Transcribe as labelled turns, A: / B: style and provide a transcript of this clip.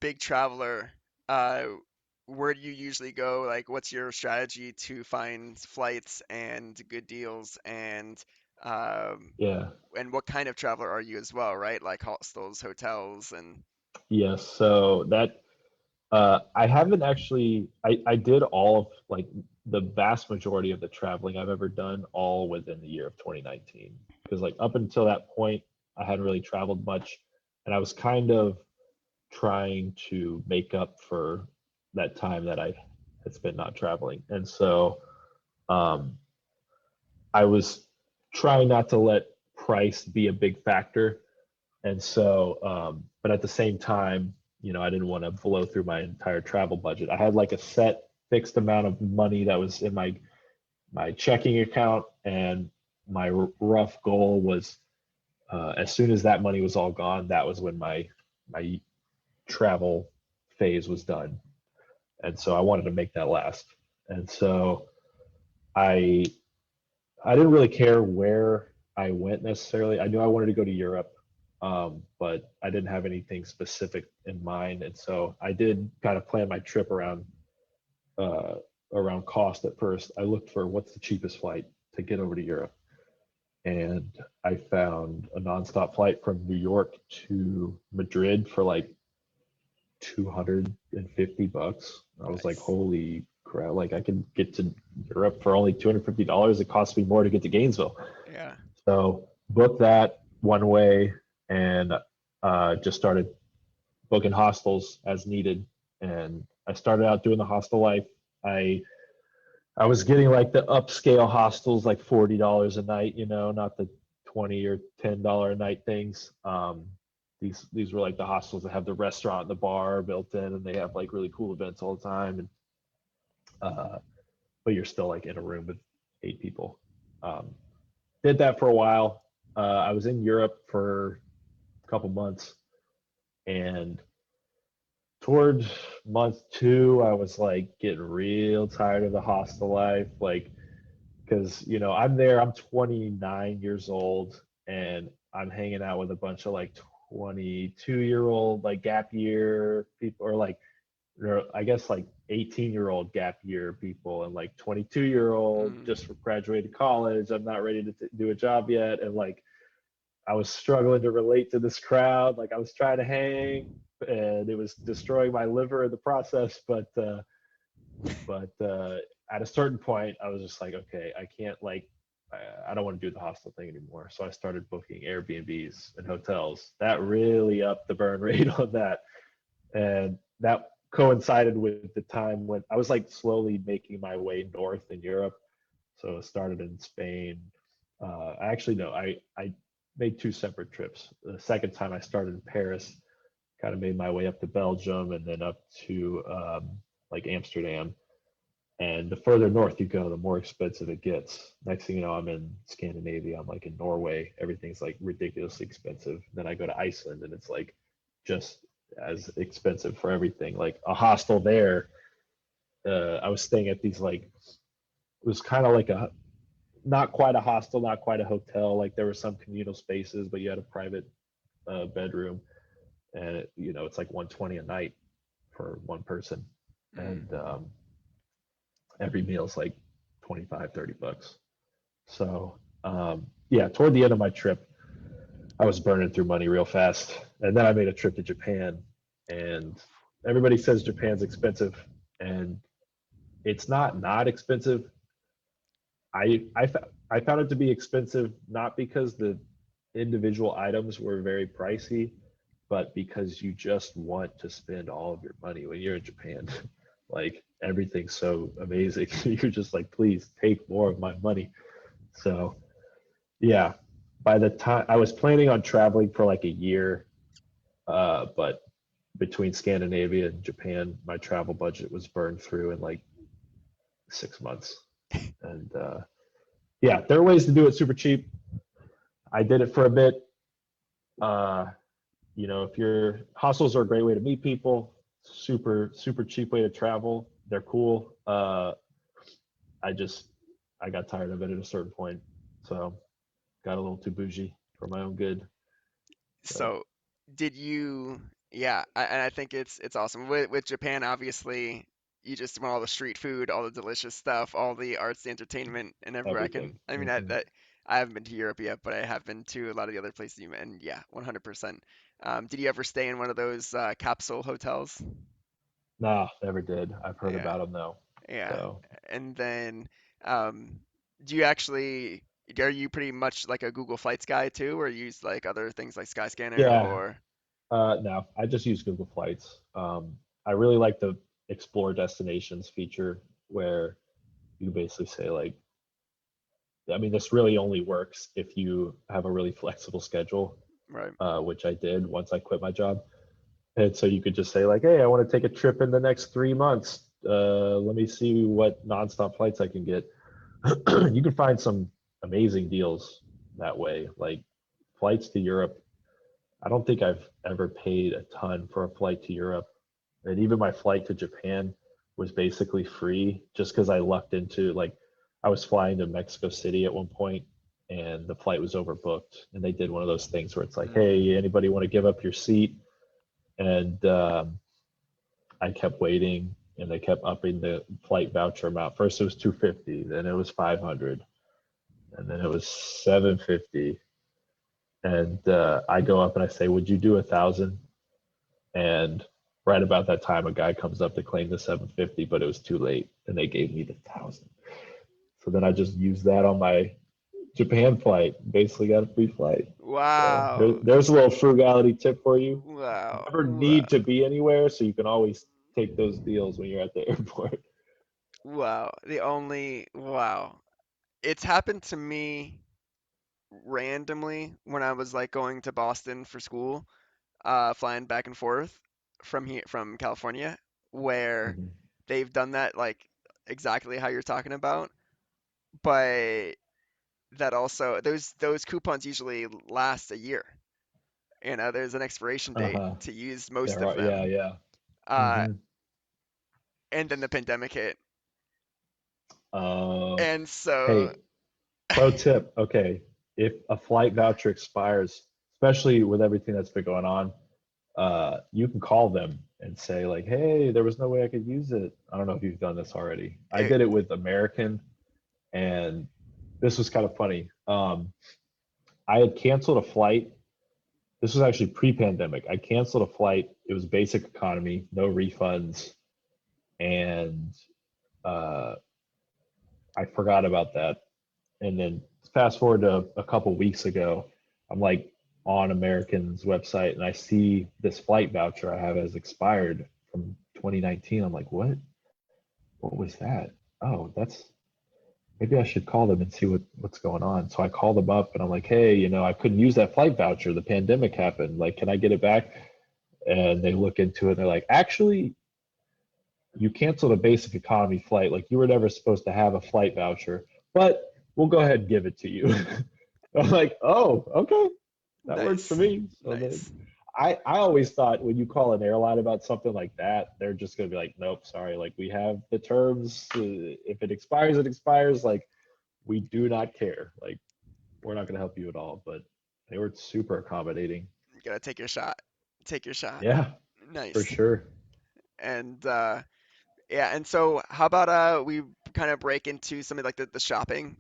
A: big traveler, uh, where do you usually go? Like, what's your strategy to find flights and good deals um,
B: Yeah.
A: and what kind of traveler are you as well, right? Like hostels, hotels, and
B: Yes. So that I haven't actually I did all of like the vast majority of the traveling I've ever done all within the year of 2019. Because like up until that point, I hadn't really traveled much, and I was kind of trying to make up for that time that I had spent not traveling. And so um, I was trying not to let price be a big factor. And so, but at the same time, I didn't want to blow through my entire travel budget. I had like a set fixed amount of money that was in my checking account, and my rough goal was as soon as that money was all gone, that was when my travel phase was done. And so I wanted to make that last. And so I I didn't really care where I went necessarily. I knew I wanted to go to Europe, but I didn't have anything specific in mind. And so I did kind of plan my trip uh, around cost at first. I looked for what's the cheapest flight to get over to Europe, and I found a nonstop flight from New York to Madrid for like $250. I was like,
A: nice.
B: holy crap! Like I can get to Europe for only $250. It cost me more to get to Gainesville.
A: Yeah.
B: So booked that one way, and just started booking hostels as needed. And I started out doing the hostel life. I I was getting like the upscale hostels, like $40 a night, not the 20 or $10 a night things. These were like the hostels that have the restaurant and the bar built in, and they have like really cool events all the time. And uh, but you're still like in a room with 8 people. Um, did that for a while. I was in Europe for a couple months, and toward month 2, I was like getting real tired of the hostel life, like because I'm there. I'm 29 years old, and I'm hanging out with a bunch of like 22-year-old like gap year people, or like I guess like 18-year-old gap year people, and like 22-year-old
A: Mm.
B: just graduated college. I'm not ready to do a job yet, and like I was struggling to relate to this crowd. Like I was trying to hang, and it was destroying my liver in the process. But at a certain point, I was just like, okay, I can't like, I don't want to do the hostel thing anymore. So I started booking Airbnbs and hotels. That really upped the burn rate on that, and that coincided with the time when I was like slowly making my way north in Europe. So it started in Spain. Actually, no, I made 2 separate trips. The second time I started in Paris, kind of made my way up to Belgium and then up to like Amsterdam. And the further north you go, the more expensive it gets. Next thing you know, I'm in Scandinavia. I'm like in Norway. Everything's like ridiculously expensive. Then I go to Iceland, and it's like just as expensive for everything. Like a hostel there, I was staying at these like, it was kind of like a, not quite a hostel, not quite a hotel. Like there were some communal spaces, but you had a private bedroom, and it's like 120 a night for one person,
A: Mm.
B: and every meal is like 25, $30. So yeah, toward the end of my trip, I was burning through money real fast, and then I made a trip to Japan, and everybody says Japan's expensive, and it's not expensive. I found it to be expensive not because the individual items were very pricey, but because you just want to spend all of your money when you're in Japan. Like everything's so amazing. You're just like, please take more of my money. So yeah, by the time I was planning on traveling for like a year, but between Scandinavia and Japan, my travel budget was burned through in like 6 months. And yeah, there are ways to do it super cheap. I did it for a bit. Uh, if your hostels are a great way to meet people, super super cheap way to travel. They're cool. I just I got tired of it at a certain point, so got a little too bougie for my own good. So
A: So, did you? Yeah, and I think it's awesome. With Japan, obviously, you just want all the street food, all the delicious stuff, all the arts, the entertainment, and everywhere I can.
B: Everything.
A: I mean,
B: Hmm.
A: I haven't been to Europe yet, but I have been to a lot of the other places you mentioned. Yeah, 100%. Did you ever stay in one of those capsule hotels?
B: Nah, never did. I've heard
A: Yeah,
B: about them though.
A: yeah.
B: So
A: And then, um, do you actually, are you pretty much like a Google Flights guy too, or use like other things like Skyscanner
B: yeah,
A: or?
B: no, I just use Google Flights. I really like the explore destinations feature where you basically say like, I mean, this really only works if you have a really flexible schedule,
A: Right.
B: which I did once I quit my job. And so you could just say like, hey, I want to take a trip in the next 3 months. Let me see what nonstop flights I can get. You can find some amazing deals that way. Like flights to Europe. I don't think I've ever paid a ton for a flight to Europe. And even my flight to Japan was basically free just because I lucked into like I was flying to Mexico City at one point and the flight was overbooked. And they did one of those things where it's like,
A: Mm,
B: hey, anybody want to give up your seat? And I kept waiting and they kept upping the flight voucher amount. First it was 250, then it was 500, and then it was 750. And I go up and I say, would you do 1,000? And right about that time, a guy comes up to claim the 750, but it was too late, and they gave me the 1,000. So then I just used that on my Japan flight. Basically, got a free flight. So
A: wow.
B: there's a little frugality tip for you.
A: Wow.
B: Never
A: Wow.
B: need to be anywhere, so you can always take those deals when you're at the airport.
A: Wow. Wow. It's happened to me randomly when I was like going to Boston for school, flying back and forth from California, where
B: Mhm.
A: they've done that like exactly how you're talking about, but that also those coupons usually last a year. You know, there's an expiration date
B: Uh-huh.
A: to use most
B: There
A: of
B: are, yeah,
A: them.
B: yeah.
A: Uh,
B: Hmm.
A: and then the pandemic hit.
B: Uh,
A: And so
B: hey, pro tip. Okay, if a flight voucher expires, especially with everything that's been going on, you can call them and say like, "Hey, there was no way I could use it." I don't know if you've done this already. I
A: it,
B: did it with American, and this was kind of funny. I had canceled a flight. This was actually pre-pandemic. I canceled a flight. It was basic economy, no refunds, and uh, I forgot about that. And then fast forward to a couple weeks ago, I'm like on American's website and I see this flight voucher I have has expired from 2019. I'm like, what? What was that? Oh, that's maybe I should call them and see what's going on. So I called them up and I'm like, hey, I couldn't use that flight voucher. The pandemic happened. Like, can I get it back? And they look into it and they're like, actually, you canceled a basic economy flight. Like you were never supposed to have a flight voucher, but we'll go ahead and give it to you. I'm like, oh, okay, that works for
A: nice,
B: me. So then
A: nice.
B: I always thought when you call an airline about something like that, they're just gonna be like, nope, sorry, like we have the terms. If it expires, it expires. Like we do not care. Like we're not gonna help you at all. But they were super accommodating.
A: You gotta take your shot. Take your shot.
B: Yeah, for
A: Nice.
B: sure.
A: And yeah, and so how about we kind of break into some of like the shopping?